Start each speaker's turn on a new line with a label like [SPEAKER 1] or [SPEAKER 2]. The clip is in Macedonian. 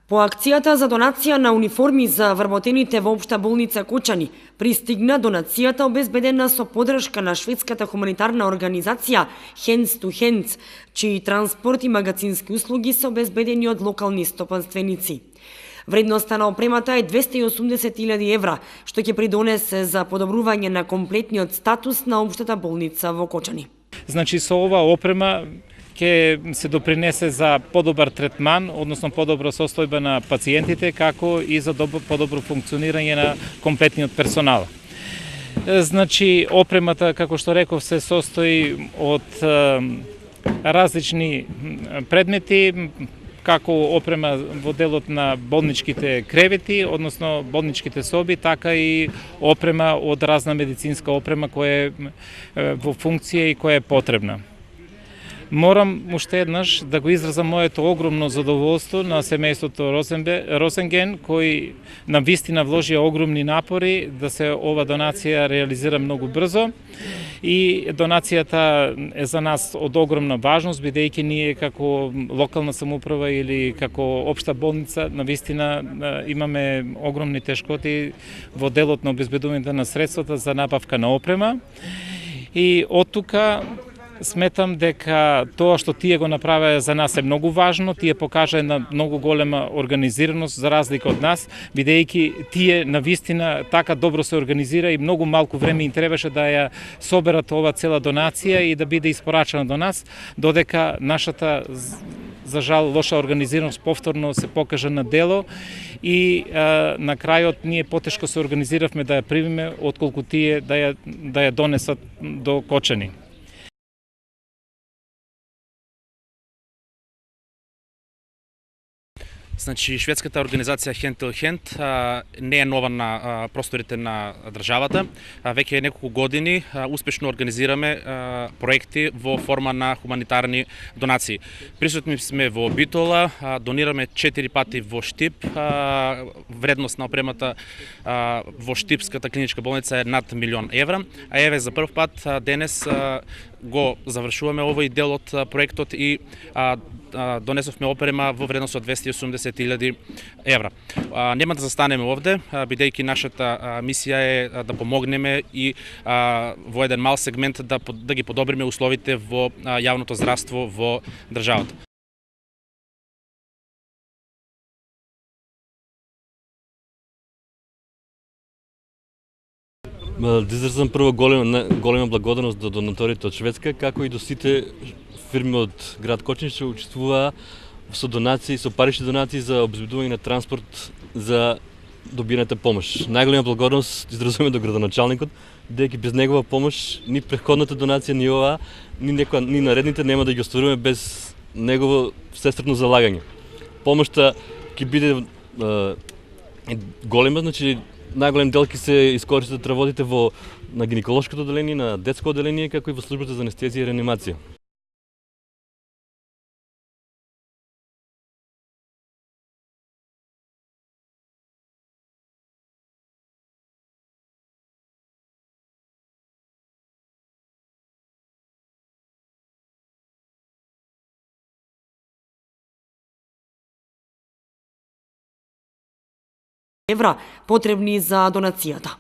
[SPEAKER 1] По акцијата за донација на униформи за вработените во Општа болница Кочани, пристигна донацијата обезбедена со поддршка на шведската хуманитарна организација Hands to Hands, чии транспорт и магазински услуги се обезбедени од локални стопанственици. Вредноста на опремата е 280.000 евра, што ќе придонесе за подобрување на комплетниот статус на Општата болница во Кочани.
[SPEAKER 2] Значи, со ова опрема ќе се допринесе за подобар третман, односно подобра состојба на пациентите, како и за подобро функционирање на комплетниот персонал. Значи, опремата, како што реков, се состои од различни предмети, како опрема во делот на болничките кревети, односно болничките соби, така и опрема од разна медицинска опрема која е во функција и која е потребна. Морам уште еднаш да го изразам моето огромно задоволство на семејството Розенген, кој навистина вложија огромни напори да се ова донација реализира многу брзо. И донацијата е за нас од огромна важност, бидејќи ние како локална самоуправа или како општа болница навистина имаме огромни тешкоти во делот на обезбедување на средствата за набавка на опрема. И од тука сметам дека тоа што тие го направија за нас е многу важно, тие покажа една многу голема организираност за разлика од нас, бидејќи тие навистина така добро се организира и многу малку време им требаше да ја соберат ова цела донација и да биде испорачена до нас, додека нашата за жал лоша организираност повторно се покажа на дело и на крајот ние потешко се организиравме да ја примиме отколку тие да ја донесат до Кочани.
[SPEAKER 3] Значи, шведската организација Hand to Hand не е нова на просторите на државата. Веќе неколку години успешно организираме проекти во форма на хуманитарни донации. Присутни сме во Битола, донираме 4 пати во Штип. Вредност на опремата во Штипската клиничка болница е над 1 милион евра. А еве за прв пат денес го завршуваме овој дел од проектот и донесовме опрема во вредност од 280.000 евра. Нема да застанеме овде, бидејќи нашата мисија е да помогнеме и во еден мал сегмент да ги подобриме условите во јавното здравство во државата.
[SPEAKER 4] Да изразам прво голема благодарност до донаторите од Шведска, како и до сите фирми од град Кочани што учествуваа со донации, со парични донации за обезбедување на транспорт за добиената помош. Најголема благодарност изразуваме до градоначалникот, бидејќи без негова помош ни претходната донација, ни оваа, ни наредните нема да ги остваруваме без негово всестрпно залагање. Помошта ќе биде голема, значи најголем дел ќе се искористат работите на гинеколошкото одделение, на детско одделение, како и во службата за анестезија и реанимација.
[SPEAKER 1] Евра потребни за донацијата.